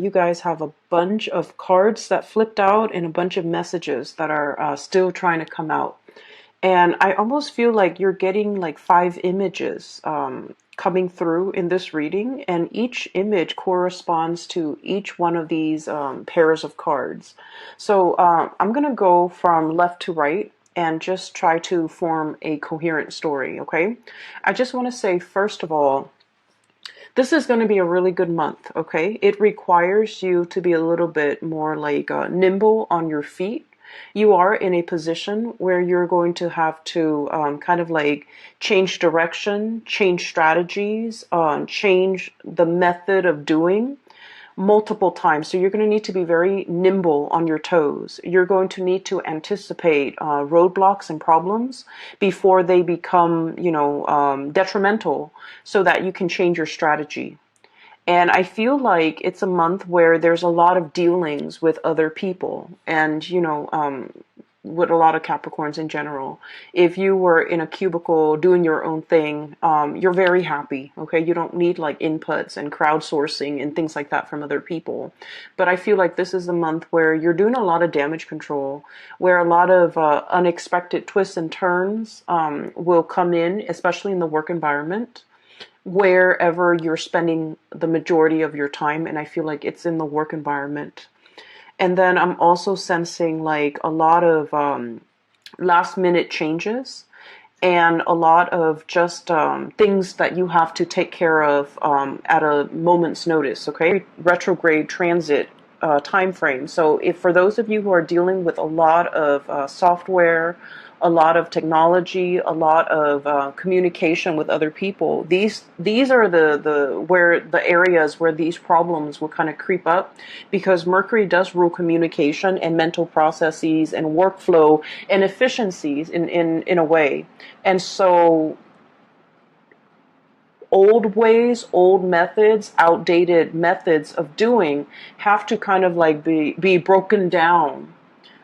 you guys have a bunch of cards that flipped out and a bunch of messages that are still trying to come out. And I almost feel like you're getting like five images coming through in this reading, and each image corresponds to each one of these pairs of cards. So I'm going to go from left to right and just try to form a coherent story, okay? I just want to say, first of all, this is going to be a really good month, okay? It requires you to be a little bit more like nimble on your feet. You are in a position where you're going to have to kind of like change direction, change strategies, change the method of doing multiple times. So you're going to need to be very nimble on your toes. You're going to need to anticipate roadblocks and problems before they become, detrimental, so that you can change your strategy. And I feel like it's a month where there's a lot of dealings with other people, and, with a lot of Capricorns in general. If you were in a cubicle doing your own thing, you're very happy, okay? You don't need like inputs and crowdsourcing and things like that from other people. But I feel like this is a month where you're doing a lot of damage control, where a lot of unexpected twists and turns will come in, especially in the work environment, wherever you're spending the majority of your time. And I feel like it's in the work environment. And then I'm also sensing like a lot of last minute changes and a lot of just things that you have to take care of at a moment's notice, okay? Retrograde transit time frame. So if for those of you who are dealing with a lot of software, a lot of technology, a lot of communication with other people, these are the areas where these problems will kind of creep up, because Mercury does rule communication and mental processes and workflow and efficiencies in a way. And so old ways, old methods, outdated methods of doing have to kind of like be broken down,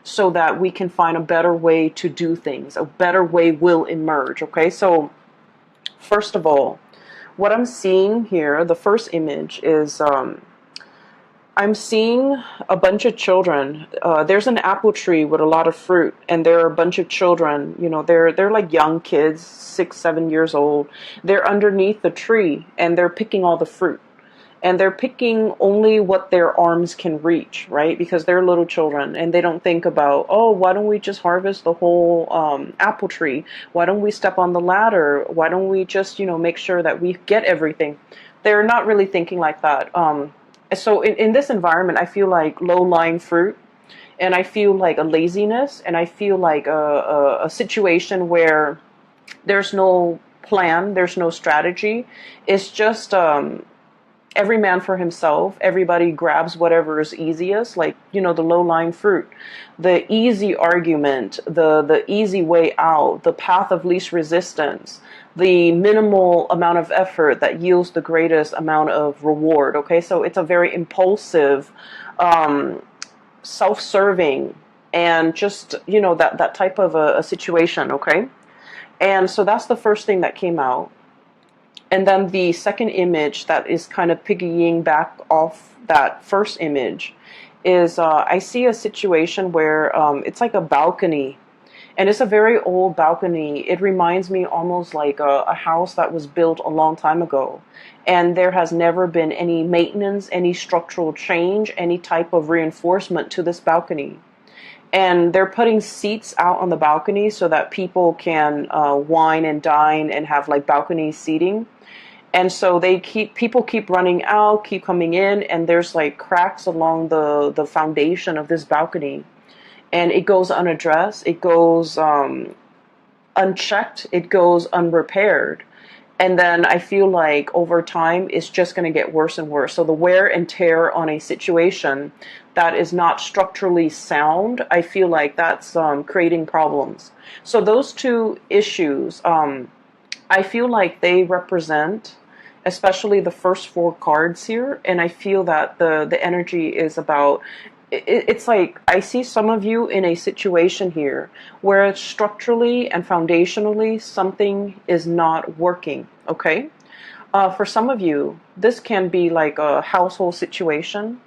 so that we can find a better way to do things. A better way will emerge, okay? So first of all, what I'm seeing here, the first image is I'm seeing a bunch of children. There's an apple tree with a lot of fruit, and there are a bunch of children. They're like young kids, 6, 7 years old. They're underneath the tree, and they're picking all the fruit. And they're picking only what their arms can reach, right? Because they're little children, and they don't think about, oh, why don't we just harvest the whole apple tree? Why don't we step on the ladder? Why don't we just, make sure that we get everything? They're not really thinking like that. So in this environment, I feel like low-lying fruit, and I feel like a laziness, and I feel like a situation where there's no plan, there's no strategy. It's just every man for himself. Everybody grabs whatever is easiest, like, the low-lying fruit, the easy argument, the easy way out, the path of least resistance, the minimal amount of effort that yields the greatest amount of reward, okay? So it's a very impulsive, self-serving, and just, that type of a situation, okay? And so that's the first thing that came out. And then the second image that is kind of piggying back off that first image is I see a situation where it's like a balcony, and it's a very old balcony. It reminds me almost like a house that was built a long time ago, and there has never been any maintenance, any structural change, any type of reinforcement to this balcony. And they're putting seats out on the balcony so that people can wine and dine and have like balcony seating. And so people keep running out, keep coming in, and there's like cracks along the foundation of this balcony. And it goes unaddressed, it goes unchecked, it goes unrepaired. And then I feel like over time, it's just going to get worse and worse. So the wear and tear on a situation that is not structurally sound, I feel like that's creating problems. So those two issues, I feel like they represent, especially the first four cards here, and I feel that the energy is about, it's like I see some of you in a situation here where structurally and foundationally something is not working, okay? For some of you, this can be like a household situation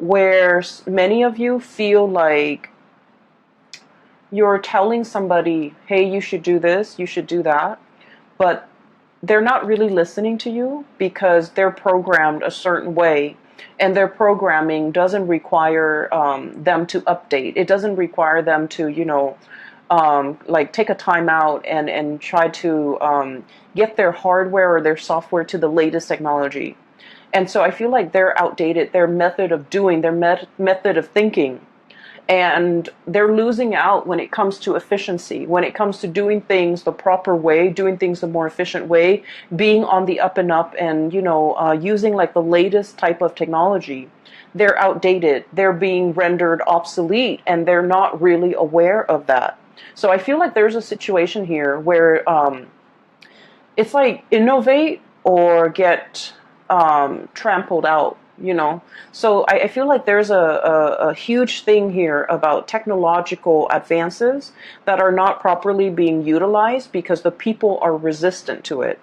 where many of you feel like you're telling somebody, hey, you should do this, you should do that, but they're not really listening to you because they're programmed a certain way, and their programming doesn't require them to update. It doesn't require them to, like take a time out and try to get their hardware or their software to the latest technology. And so I feel like they're outdated, their method of doing, their method of thinking. And they're losing out when it comes to efficiency, when it comes to doing things the proper way, doing things the more efficient way, being on the up and up, and using like the latest type of technology. They're outdated, they're being rendered obsolete, and they're not really aware of that. So I feel like there's a situation here where it's like innovate or get trampled out, So I feel like there's a huge thing here about technological advances that are not properly being utilized because the people are resistant to it.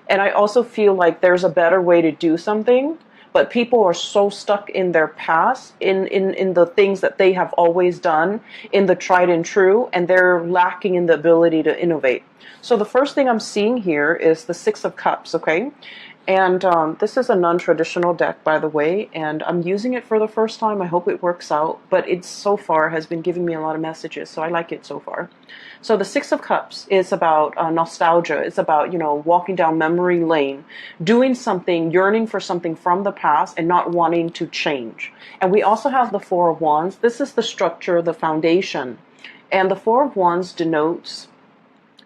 And I also feel like there's a better way to do something, but people are so stuck in their past, in the things that they have always done, in the tried and true, and they're lacking in the ability to innovate. So the first thing I'm seeing here is the Six of Cups, okay? And this is a non-traditional deck, by the way, and I'm using it for the first time. I hope it works out, but it so far has been giving me a lot of messages, so I like it so far. So the Six of Cups is about nostalgia. It's about, walking down memory lane, doing something, yearning for something from the past and not wanting to change. And we also have the Four of Wands. This is the structure, the foundation. And the Four of Wands denotes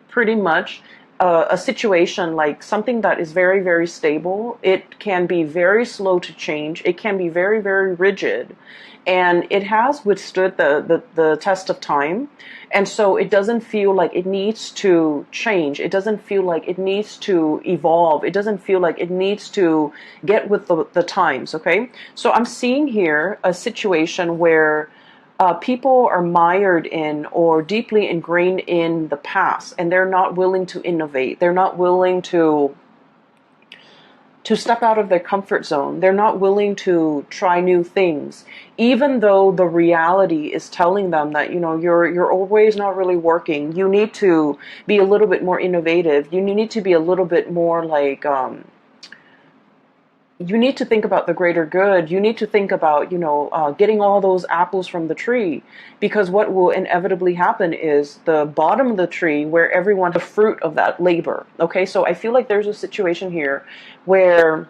pretty much a situation like something that is very, very stable. It can be very slow to change. It can be very, very rigid. And it has withstood the test of time. And so it doesn't feel like it needs to change. It doesn't feel like it needs to evolve. It doesn't feel like it needs to get with the times, okay? So I'm seeing here a situation where people are mired in or deeply ingrained in the past, and they're not willing to innovate. They're not willing to step out of their comfort zone. They're not willing to try new things, even though the reality is telling them that, you're always not really working. You need to be a little bit more innovative. You need to be a little bit more like, you need to think about the greater good. You need to think about, getting all those apples from the tree, because what will inevitably happen is the bottom of the tree where everyone the fruit of that labor. Okay, so I feel like there's a situation here where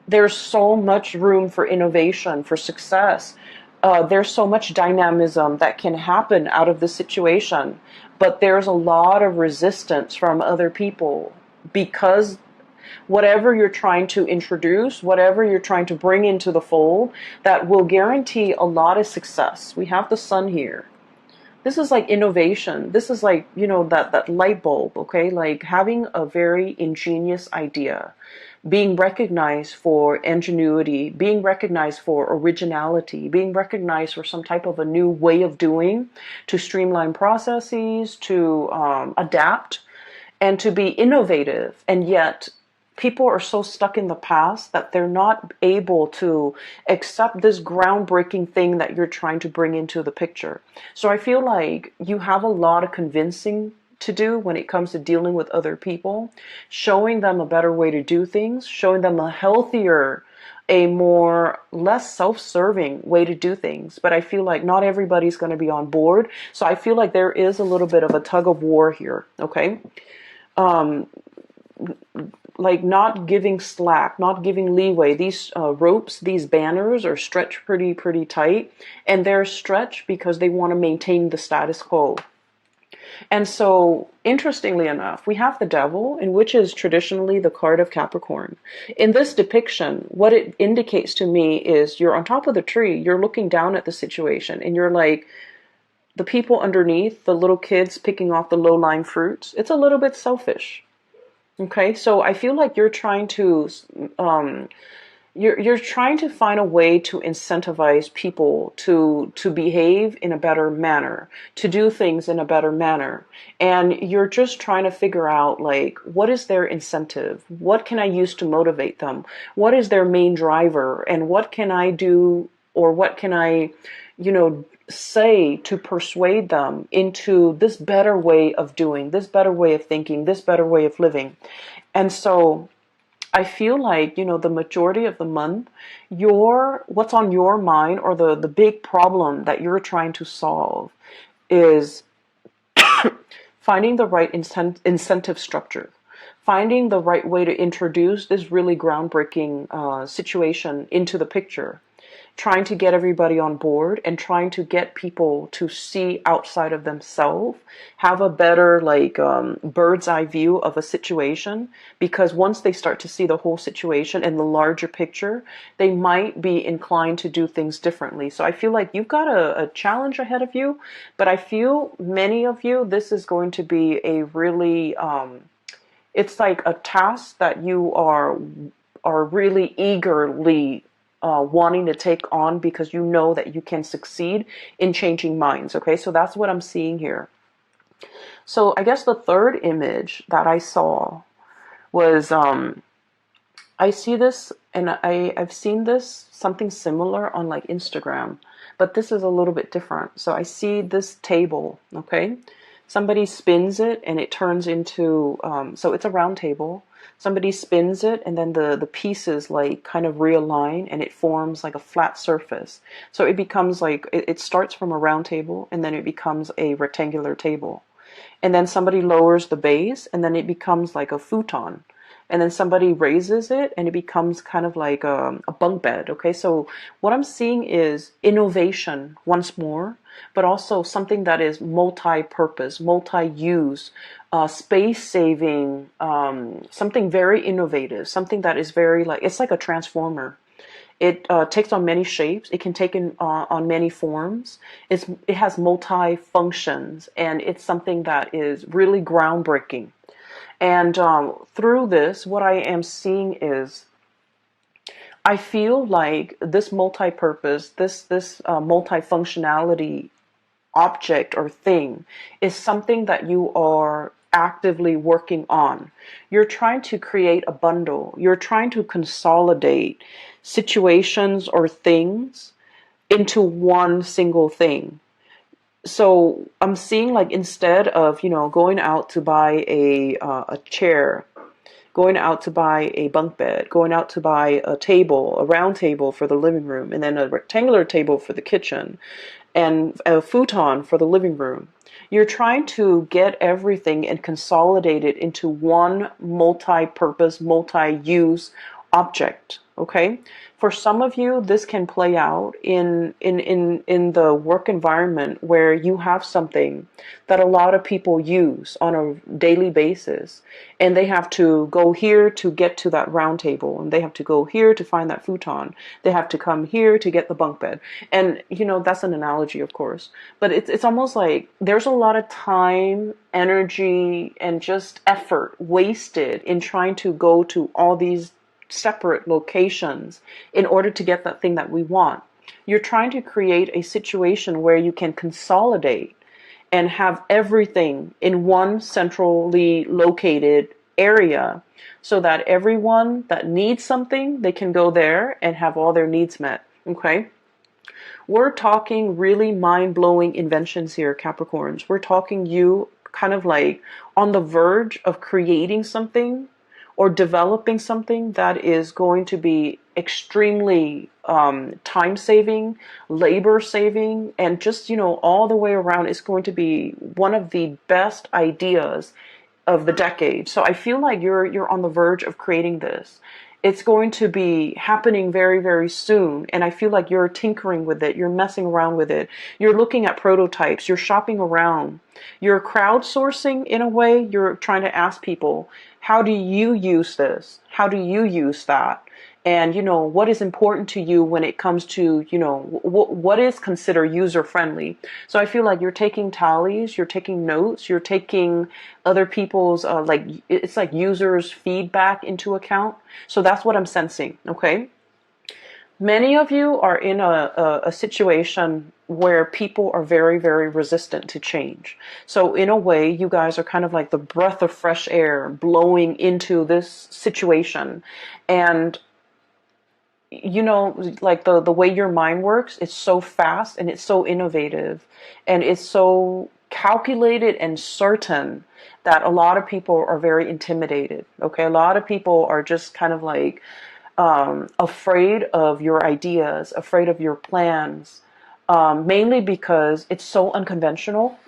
there's so much room for innovation, for success. There's so much dynamism that can happen out of this situation, but there's a lot of resistance from other people because whatever you're trying to introduce, whatever you're trying to bring into the fold, that will guarantee a lot of success. We have the sun here. This is like innovation. This is like, that light bulb, okay? Like having a very ingenious idea, being recognized for ingenuity, being recognized for originality, being recognized for some type of a new way of doing, to streamline processes, to adapt, and to be innovative. And yet people are so stuck in the past that they're not able to accept this groundbreaking thing that you're trying to bring into the picture. So I feel like you have a lot of convincing to do when it comes to dealing with other people, showing them a better way to do things, showing them a healthier, a more less self-serving way to do things. But I feel like not everybody's going to be on board. So I feel like there is a little bit of a tug of war here. Okay. Like not giving slack, not giving leeway. These ropes, these banners are stretched pretty tight, and they're stretched because they want to maintain the status quo. And so, interestingly enough, we have the devil, in which is traditionally the card of Capricorn. In this depiction, what it indicates to me is you're on top of the tree, you're looking down at the situation, and you're like, the people underneath, the little kids picking off the low-lying fruits, it's a little bit selfish. Okay, so I feel like you're trying to you're trying to find a way to incentivize people to behave in a better manner, to do things in a better manner, and you're just trying to figure out like what is their incentive, what can I use to motivate them, what is their main driver, and what can I do or what can I, say to persuade them into this better way of doing, this better way of thinking, this better way of living. And so I feel like, the majority of the month, what's on your mind, or the big problem that you're trying to solve, is finding the right incentive structure, finding the right way to introduce this really groundbreaking situation into the picture, trying to get everybody on board and trying to get people to see outside of themselves, have a better bird's eye view of a situation, because once they start to see the whole situation and the larger picture, they might be inclined to do things differently. So I feel like you've got a challenge ahead of you, but I feel many of you, this is going to be a really it's like a task that you are really eagerly wanting to take on, because you know that you can succeed in changing minds. Okay, so that's what I'm seeing here. So I guess the third image that I saw was I see this, and I've seen this something similar on like Instagram, but this is a little bit different. So I see this table. Okay, somebody spins it and it turns into so it's a round table. Somebody spins it, and then the pieces like kind of realign, and it forms like a flat surface. So it becomes like it starts from a round table, and then it becomes a rectangular table. And then somebody lowers the base, and then it becomes like a futon. And then somebody raises it, and it becomes kind of like a bunk bed. Okay, so what I'm seeing is innovation once more, but also something that is multi-purpose, multi-use, space-saving, something very innovative, something that is very it's like a transformer. It takes on many shapes. It can take on many forms. It has multi functions, and it's something that is really groundbreaking. And through this, what I am seeing is, I feel like this multi-purpose, this multi-functionality object or thing is something that you are actively working on. You're trying to create a bundle. You're trying to consolidate situations or things into one single thing. So I'm seeing, like, instead of, going out to buy a chair, going out to buy a bunk bed, going out to buy a table, a round table for the living room, and then a rectangular table for the kitchen, and a futon for the living room. You're trying to get everything and consolidate it into one multi-purpose, multi-use object. Okay? For some of you, this can play out in the work environment, where you have something that a lot of people use on a daily basis, and they have to go here to get to that round table, and they have to go here to find that futon. They have to come here to get the bunk bed. And that's an analogy, of course, but it's almost like there's a lot of time, energy, and just effort wasted in trying to go to all these separate locations in order to get that thing that we want. You're trying to create a situation where you can consolidate and have everything in one centrally located area, so that everyone that needs something, they can go there and have all their needs met. Okay? We're talking really mind-blowing inventions here, Capricorns. We're talking you kind of like on the verge of creating something or developing something that is going to be extremely time-saving, labor-saving, and just, all the way around, it's going to be one of the best ideas of the decade. So I feel like you're on the verge of creating this. It's going to be happening very, very soon. And I feel like you're tinkering with it. You're messing around with it. You're looking at prototypes. You're shopping around. You're crowdsourcing in a way. You're trying to ask people, how do you use this? How do you use that? And, what is important to you when it comes to, what is considered user friendly. So I feel like you're taking tallies, you're taking notes, you're taking other people's, it's like users' feedback into account. So that's what I'm sensing. Okay. Many of you are in a situation where people are very, very resistant to change. So in a way, you guys are kind of like the breath of fresh air blowing into this situation. And you know, like the way your mind works, it's so fast and it's so innovative and it's so calculated and certain that a lot of people are very intimidated. Okay, a lot of people are just kind of like afraid of your ideas, afraid of your plans, mainly because it's so unconventional.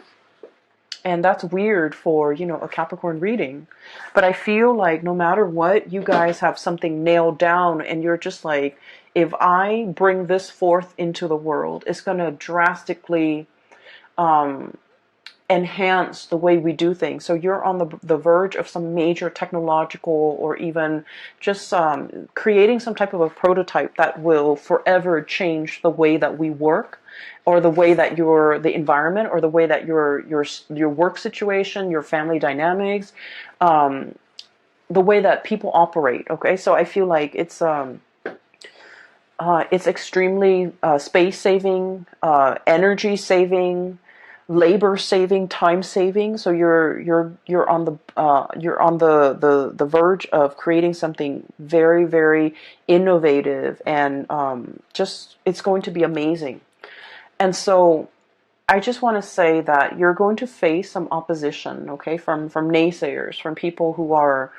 And that's weird for, you know, a Capricorn reading. But I feel like no matter what, you guys have something nailed down and you're just like, if I bring this forth into the world, it's going to drastically enhance the way we do things. So you're on the verge of some major technological or even just creating some type of a prototype that will forever change the way that we work, or the way that the environment, or the way that your work situation, your family dynamics, the way that people operate. Okay, so I feel like it's extremely space saving, energy saving, labor saving, time saving. So you're on the verge of creating something very, very innovative, and just it's going to be amazing. And so I just want to say that you're going to face some opposition, okay, from naysayers, from people who are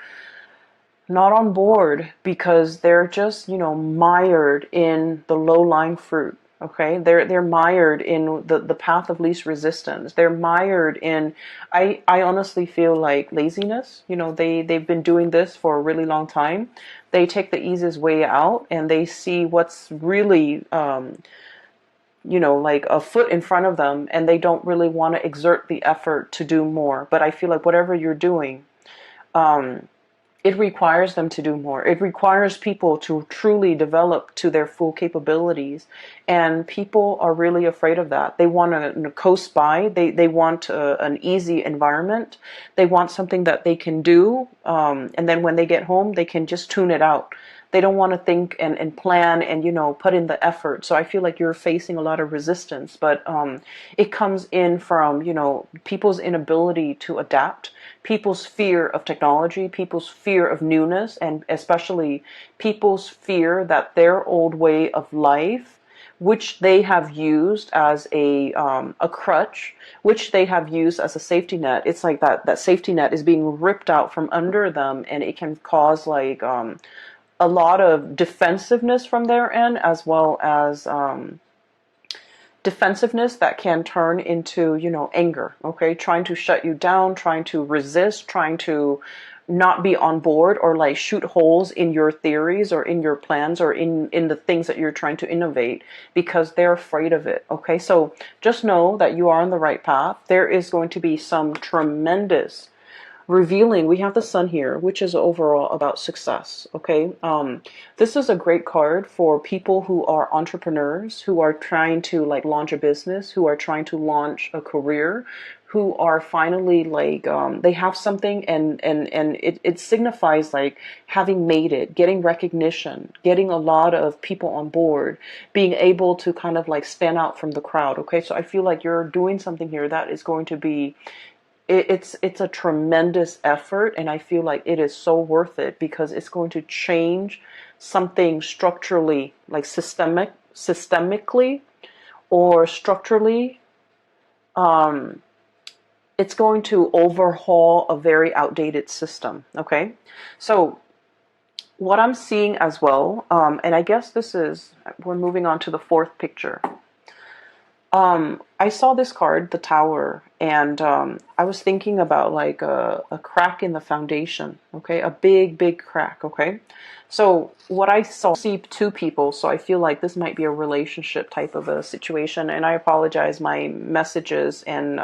not on board because they're just, you know, mired in the low-lying fruit. Okay, they're mired in the path of least resistance. They're mired in, I honestly feel like laziness. You know, they've been doing this for a really long time. They take the easiest way out and they see what's really you know, like a foot in front of them, and they don't really want to exert the effort to do more. But I feel like whatever you're doing, it requires them to do more. It requires people to truly develop to their full capabilities. And people are really afraid of that. They want to coast by. They want an easy environment. They want something that they can do. And then when they get home, they can just tune it out. They don't want to think and plan and, you know, put in the effort. So I feel like you're facing a lot of resistance, but it comes in from, you know, people's inability to adapt, people's fear of technology, people's fear of newness, and especially people's fear that their old way of life, which they have used as a crutch, which they have used as a safety net. It's like that safety net is being ripped out from under them, and it can cause like a lot of defensiveness from their end, as well as defensiveness that can turn into, you know, anger. Okay, trying to shut you down, trying to resist, trying to not be on board, or like shoot holes in your theories or in your plans or in the things that you're trying to innovate, because they're afraid of it. Okay, so just know that you are on the right path. There is going to be some tremendous revealing. We have the sun here, which is overall about success. Okay, this is a great card for people who are entrepreneurs, who are trying to like launch a business, who are trying to launch a career, who are finally like they have something, and it signifies like having made it, getting recognition, getting a lot of people on board, being able to kind of like stand out from the crowd. Okay, so I feel like you're doing something here that is going to be, it's a tremendous effort, and I feel like it is so worth it, because it's going to change something structurally, like systemically or structurally. It's going to overhaul a very outdated system. Okay, so what I'm seeing as well, and I guess we're moving on to the fourth picture. I saw this card, the Tower, and I was thinking about like a crack in the foundation, okay? A big, big crack, okay? So what I see two people, so I feel like this might be a relationship type of a situation, and I apologize, my messages and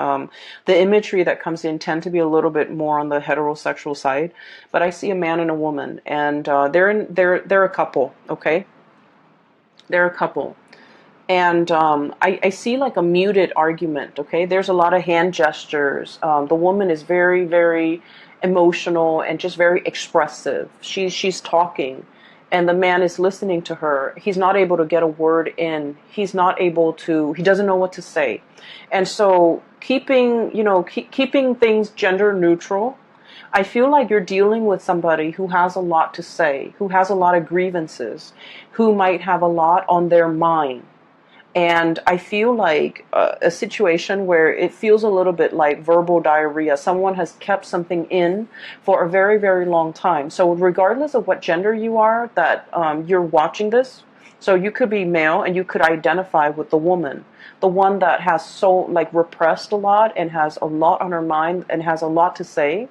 the imagery that comes in tend to be a little bit more on the heterosexual side, but I see a man and a woman, and they're a couple, okay? They're a couple. And I see like a muted argument, okay? There's a lot of hand gestures. The woman is very, very emotional and just very expressive. She's talking, and the man is listening to her. He's not able to get a word in. He doesn't know what to say. And so keeping things gender neutral, I feel like you're dealing with somebody who has a lot to say, who has a lot of grievances, who might have a lot on their mind. And I feel like a situation where it feels a little bit like verbal diarrhea. Someone has kept something in for a very, very long time. So regardless of what gender you are, that you're watching this, so you could be male and you could identify with the woman, the one that has so like repressed a lot and has a lot on her mind and has a lot to say.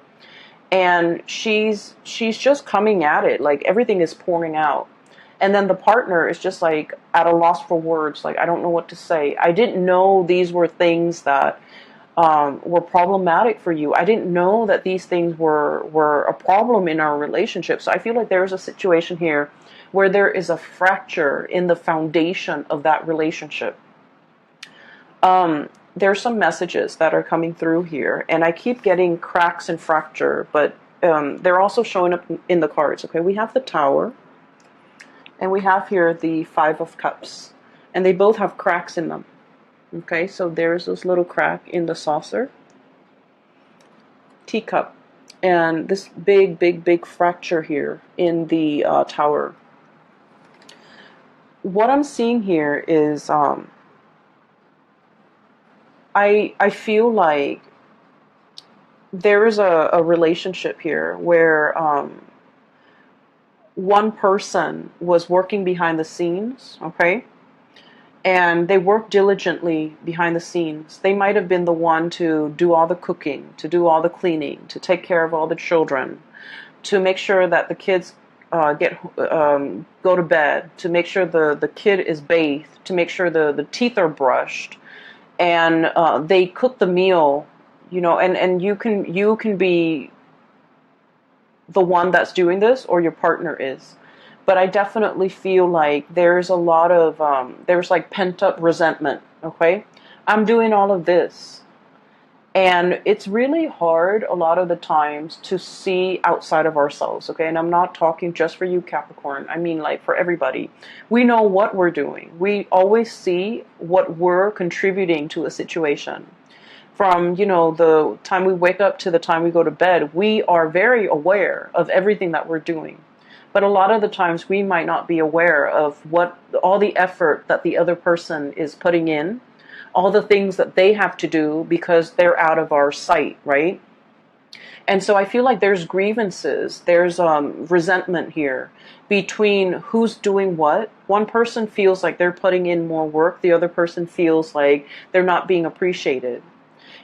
And she's just coming at it like everything is pouring out. And then the partner is just like at a loss for words, like I don't know what to say. I didn't know these were things that were problematic for you. I didn't know that these things were a problem in our relationship. So I feel like there's a situation here where there is a fracture in the foundation of that relationship. There's some messages that are coming through here, and I keep getting cracks and fracture, but they're also showing up in the cards. Okay, we have the Tower, and we have here the Five of Cups, and they both have cracks in them. Okay, so there's this little crack in the saucer, teacup, and this big, big, big fracture here in the Tower. What I'm seeing here is I feel like there is a relationship here where one person was working behind the scenes, okay? And they worked diligently behind the scenes. They might have been the one to do all the cooking, to do all the cleaning, to take care of all the children, to make sure that the kids go to bed, to make sure the kid is bathed, to make sure the teeth are brushed, and they cook the meal, and you can be the one that's doing this, or your partner is. But I definitely feel like there's a lot of there's like pent up resentment. Okay, I'm doing all of this, and it's really hard a lot of the times to see outside of ourselves. Okay, and I'm not talking just for you, Capricorn. I mean, like, for everybody. We know what we're doing. We always see what we're contributing to a situation. From, the time we wake up to the time we go to bed, we are very aware of everything that we're doing. But a lot of the times we might not be aware of what all the effort that the other person is putting in, all the things that they have to do because they're out of our sight, right? And so I feel like there's grievances, there's resentment here between who's doing what. One person feels like they're putting in more work, the other person feels like they're not being appreciated.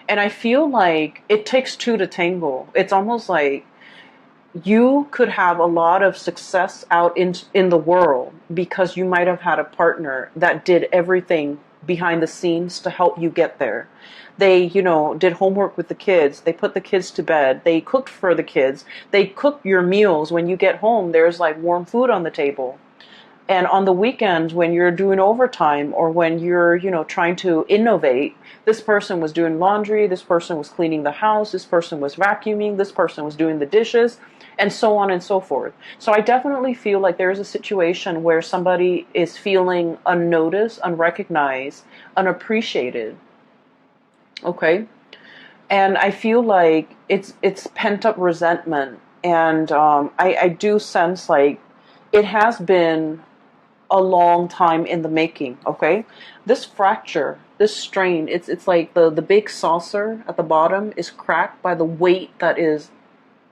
And I feel like it takes two to tangle. It's almost like you could have a lot of success out in the world because you might have had a partner that did everything behind the scenes to help you get there. They, did homework with the kids. They put the kids to bed. They cooked for the kids. They cook your meals. When you get home, there's like warm food on the table. And on the weekends, when you're doing overtime or when you're, trying to innovate, this person was doing laundry, this person was cleaning the house, this person was vacuuming, this person was doing the dishes, and so on and so forth. So I definitely feel like there's a situation where somebody is feeling unnoticed, unrecognized, unappreciated. Okay? And I feel like it's pent up resentment. And I do sense like it has been a long time in the making, okay? This fracture, this strain, it's like the big saucer at the bottom is cracked by the weight that is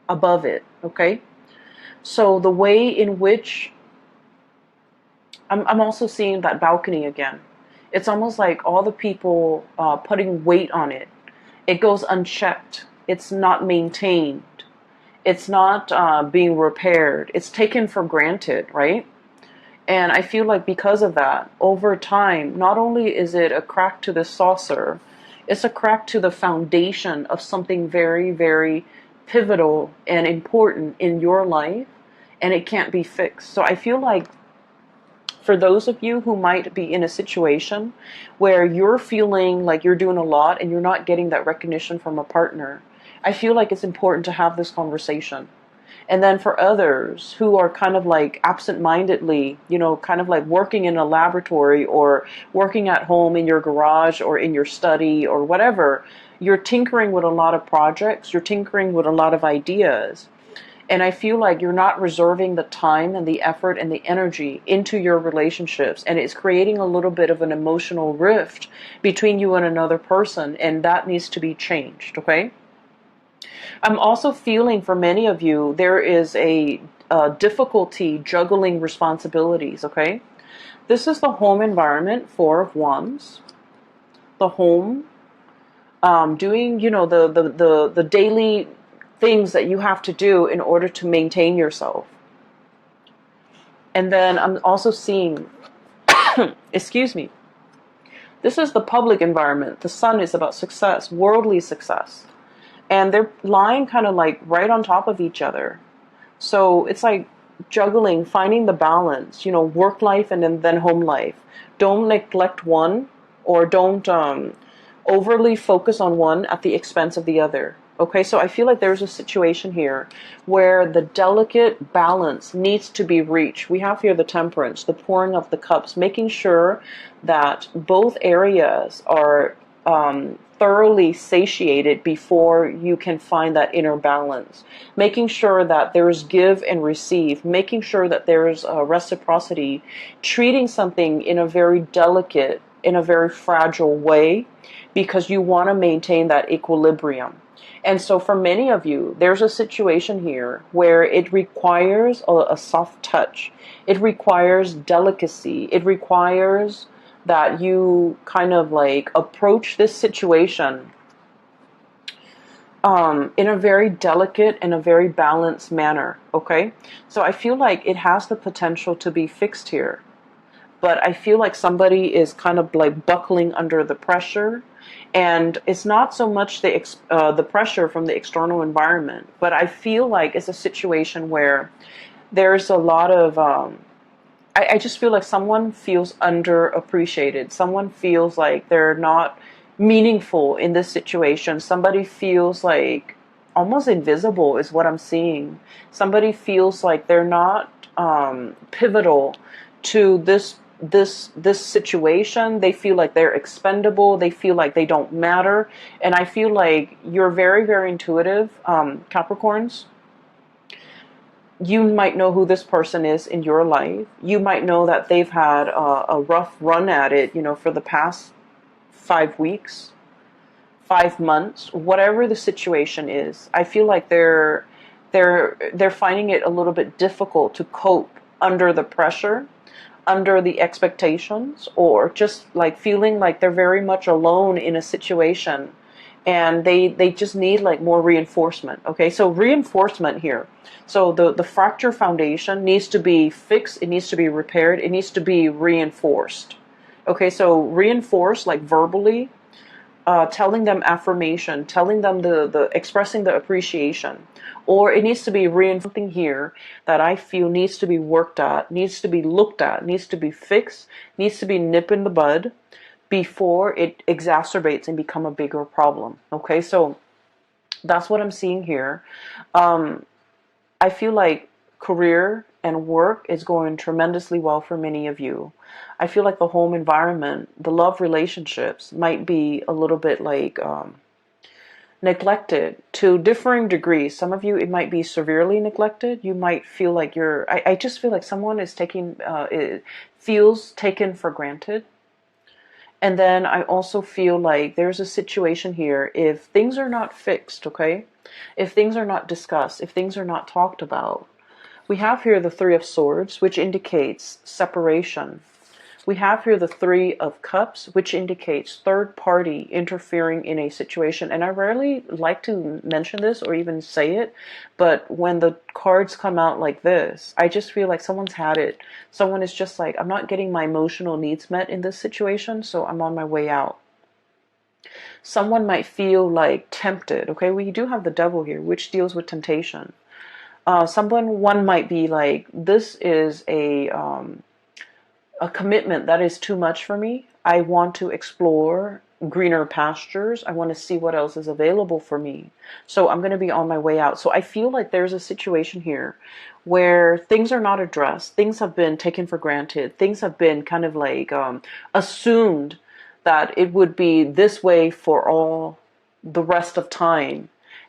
above it, okay? So the way in which I'm also seeing that balcony again. It's almost like all the people putting weight on it. It goes unchecked. It's not maintained. It's not being repaired. It's taken for granted, right? And I feel like because of that, over time, not only is it a crack to the saucer, it's a crack to the foundation of something very, very pivotal and important in your life, and it can't be fixed. So I feel like for those of you who might be in a situation where you're feeling like you're doing a lot and you're not getting that recognition from a partner, I feel like it's important to have this conversation. And then for others who are kind of like absent-mindedly, kind of like working in a laboratory or working at home in your garage or in your study or whatever, You're tinkering with a lot of projects. You're tinkering with a lot of ideas. And I feel like you're not reserving the time and the effort and the energy into your relationships. And it's creating a little bit of an emotional rift between you and another person. And that needs to be changed, okay? I'm also feeling for many of you, there is a difficulty juggling responsibilities, okay? This is the home environment, Four of Wands. The home, doing, the daily things that you have to do in order to maintain yourself. And then I'm also seeing, excuse me, this is the public environment. The sun is about success, worldly success. And they're lying kind of like right on top of each other. So it's like juggling, finding the balance, work life and then home life. Don't neglect one, or don't overly focus on one at the expense of the other. Okay, so I feel like there's a situation here where the delicate balance needs to be reached. We have here the Temperance, the pouring of the cups, making sure that both areas are thoroughly satiated before you can find that inner balance. Making sure that there's give and receive, making sure that there's reciprocity, treating something in a very delicate, in a very fragile way, because you want to maintain that equilibrium. And so for many of you, there's a situation here where it requires a soft touch. It requires delicacy. It requires that you kind of like approach this situation in a very delicate and a very balanced manner, okay? So I feel like it has the potential to be fixed here. But I feel like somebody is kind of like buckling under the pressure. And it's not so much the pressure from the external environment, but I feel like it's a situation where there's a lot of, I just feel like someone feels underappreciated. Someone feels like they're not meaningful in this situation. Somebody feels like almost invisible is what I'm seeing. Somebody feels like they're not pivotal to this situation. They feel like they're expendable. They feel like they don't matter. And I feel like you're very, very intuitive, Capricorns. You might know who this person is in your life. You might know that they've had a rough run at it, for the past 5 weeks, 5 months, whatever the situation is. I feel like they're finding it a little bit difficult to cope under the pressure, under the expectations, or just like feeling like they're very much alone in a situation, and they just need like more reinforcement. Okay, so reinforcement here. So the fracture foundation needs to be fixed, it needs to be repaired, it needs to be reinforced. Okay, so reinforce like verbally, telling them affirmation, telling them the expressing the appreciation. Or it needs to be something here that I feel needs to be worked at, needs to be looked at, needs to be fixed, needs to be nipped in the bud before it exacerbates and become a bigger problem. Okay, so that's what I'm seeing here. I feel like career and work is going tremendously well for many of you. I feel like the home environment, the love relationships might be a little bit like neglected to differing degrees. Some of you, it might be severely neglected. You might feel like I just feel like someone is feels taken for granted. And then I also feel like there's a situation here, if things are not fixed, okay? If things are not discussed, if things are not talked about. We have here the Three of Swords, which indicates separation. We have here the Three of Cups, which indicates third party interfering in a situation. And I rarely like to mention this or even say it, but when the cards come out like this, I just feel like someone's had it. Someone is just like, I'm not getting my emotional needs met in this situation, so I'm on my way out. Someone might feel like tempted. Okay, we do have the Devil here, which deals with temptation. One might be like, this is a commitment that is too much for me. I want to explore greener pastures. I want to see what else is available for me. So I'm going to be on my way out. So I feel like there's a situation here where things are not addressed. Things have been taken for granted. Things have been kind of like assumed that it would be this way for all the rest of time.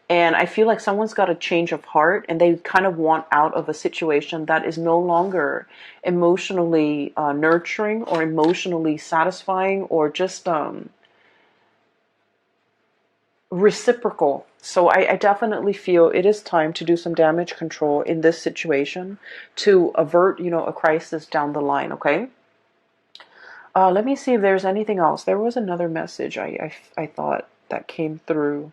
And I feel like someone's got a change of heart and they kind of want out of a situation that is no longer emotionally nurturing or emotionally satisfying or just reciprocal. So I definitely feel it is time to do some damage control in this situation to avert, a crisis down the line, okay? Let me see if there's anything else. There was another message I thought that came through.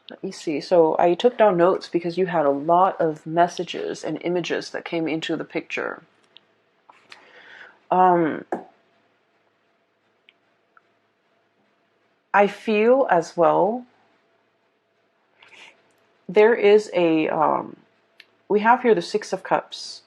Let me see. So I took down notes because you had a lot of messages and images that came into the picture. I feel as well there is we have here the Six of Cups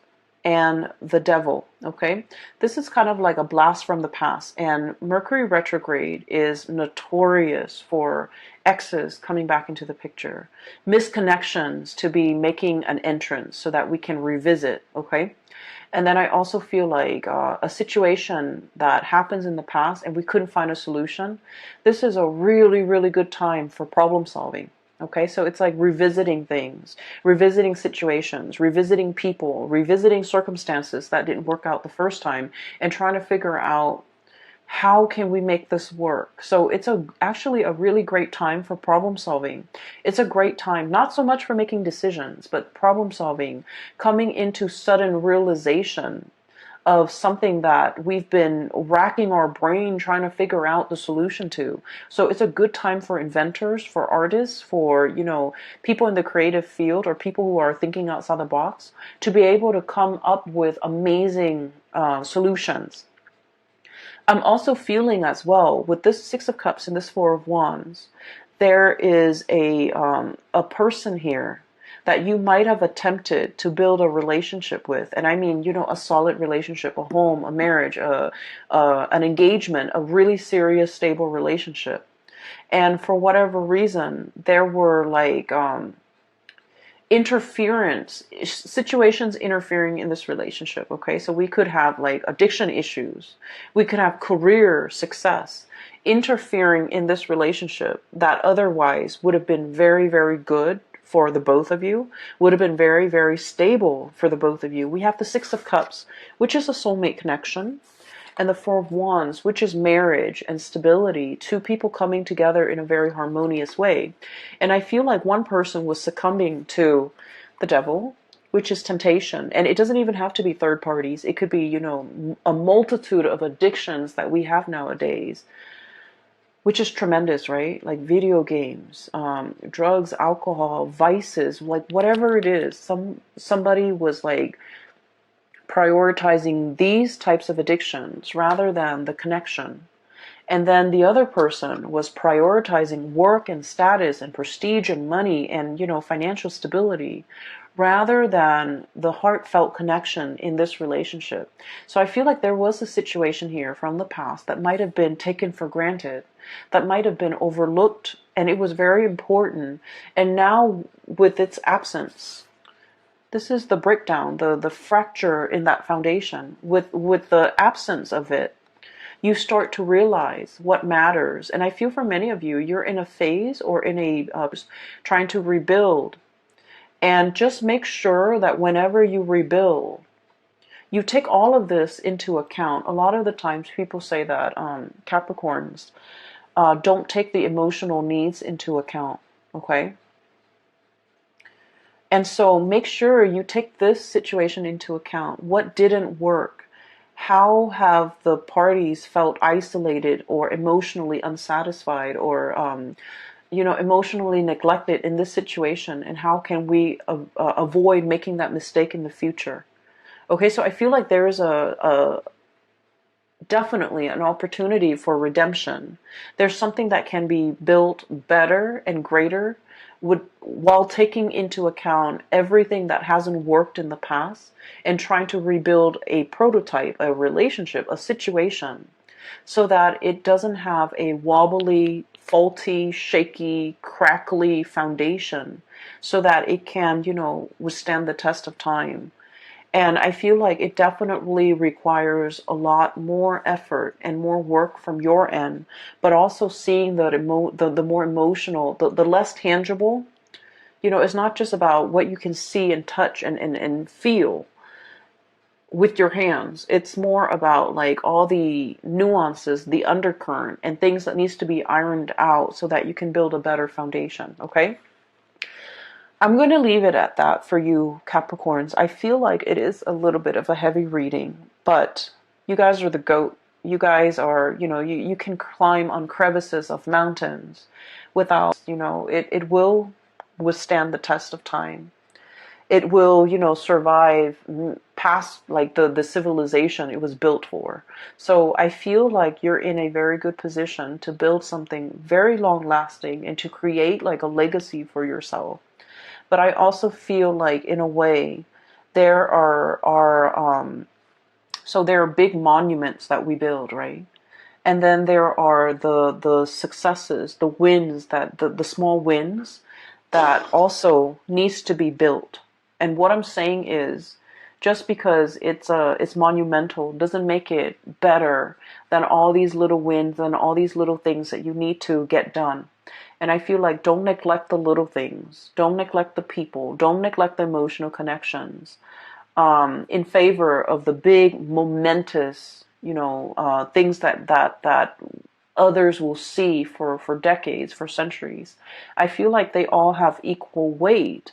and the Devil, okay? This is kind of like a blast from the past, and Mercury retrograde is notorious for exes coming back into the picture, misconnections to be making an entrance so that we can revisit, okay? And then I also feel like a situation that happens in the past and we couldn't find a solution, this is a really, really good time for problem solving. Okay, so it's like revisiting things, revisiting situations, revisiting people, revisiting circumstances that didn't work out the first time, and trying to figure out how can we make this work. So it's actually a really great time for problem solving. It's a great time, not so much for making decisions, but problem solving, coming into sudden realization of something that we've been racking our brain trying to figure out the solution to. So it's a good time for inventors, for artists, for, people in the creative field or people who are thinking outside the box to be able to come up with amazing solutions. I'm also feeling as well with this Six of Cups and this Four of Wands, there is a person here that you might have attempted to build a relationship with. And I mean, a solid relationship, a home, a marriage, an engagement, a really serious, stable relationship. And for whatever reason, there were like interference, situations interfering in this relationship, okay? So we could have like addiction issues. We could have career success interfering in this relationship that otherwise would have been very, very good for the both of you, would have been very, very stable for the both of you. We have the Six of Cups, which is a soulmate connection, and the Four of Wands, which is marriage and stability, two people coming together in a very harmonious way. And I feel like one person was succumbing to the devil, which is temptation. And it doesn't even have to be third parties. It could be, a multitude of addictions that we have nowadays, which is tremendous, right? Like video games, drugs, alcohol, vices, like whatever it is. Somebody was like prioritizing these types of addictions rather than the connection. And then the other person was prioritizing work and status and prestige and money and, financial stability rather than the heartfelt connection in this relationship. So I feel like there was a situation here from the past that might have been taken for granted, that might have been overlooked, and it was very important. And now with its absence, this is the breakdown, the fracture in that foundation. With the absence of it, you start to realize what matters. And I feel for many of you, you're in a phase or in a trying to rebuild. And just make sure that whenever you rebuild, you take all of this into account. A lot of the times people say that Capricorns don't take the emotional needs into account, okay? And so make sure you take this situation into account. What didn't work? How have the parties felt isolated or emotionally unsatisfied or emotionally neglected in this situation, and how can we avoid making that mistake in the future? Okay, so I feel like there is definitely an opportunity for redemption. There's something that can be built better and greater while taking into account everything that hasn't worked in the past and trying to rebuild a prototype, a relationship, a situation, so that it doesn't have a wobbly, faulty, shaky, crackly foundation, so that it can, withstand the test of time. And I feel like it definitely requires a lot more effort and more work from your end, but also seeing the more emotional, the less tangible. It's not just about what you can see and touch and feel with your hands. It's more about like all the nuances, the undercurrent, and things that needs to be ironed out so that you can build a better foundation, okay? I'm going to leave it at that for you, Capricorns. I feel like it is a little bit of a heavy reading, but you guys are the GOAT. You guys are, you can climb on crevices of mountains without, it will withstand the test of time. It will, survive past like the civilization it was built for. So I feel like you're in a very good position to build something very long lasting and to create like a legacy for yourself. But I also feel like, in a way, there are big monuments that we build, right? And then there are the successes, the wins, that the small wins that also needs to be built. And what I'm saying is, just because it's monumental doesn't make it better than all these little wins and all these little things that you need to get done. And I feel like, don't neglect the little things. Don't neglect the people. Don't neglect the emotional connections, in favor of the big, momentous, things that others will see for decades, for centuries. I feel like they all have equal weight.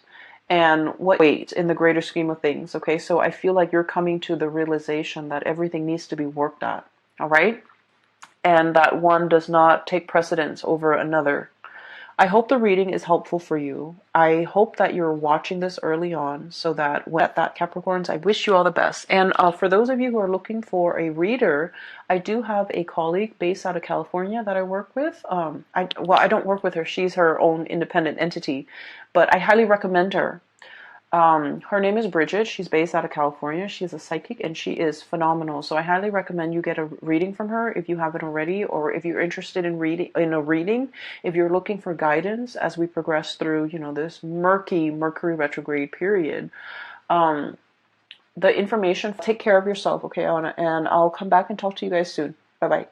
And what weight in the greater scheme of things, okay? So I feel like you're coming to the realization that everything needs to be worked at, all right? And that one does not take precedence over another. I hope the reading is helpful for you. I hope that you're watching this early on so that when at that Capricorns, I wish you all the best. And for those of you who are looking for a reader, I do have a colleague based out of California that I work with. I don't work with her. She's her own independent entity, but I highly recommend her. Her name is Bridget. She's based out of California. She's a psychic and she is phenomenal. So I highly recommend you get a reading from her if you haven't already, or if you're interested in a reading, if you're looking for guidance as we progress through, this murky Mercury retrograde period. The information, take care of yourself, okay, Anna, and I'll come back and talk to you guys soon. Bye-bye.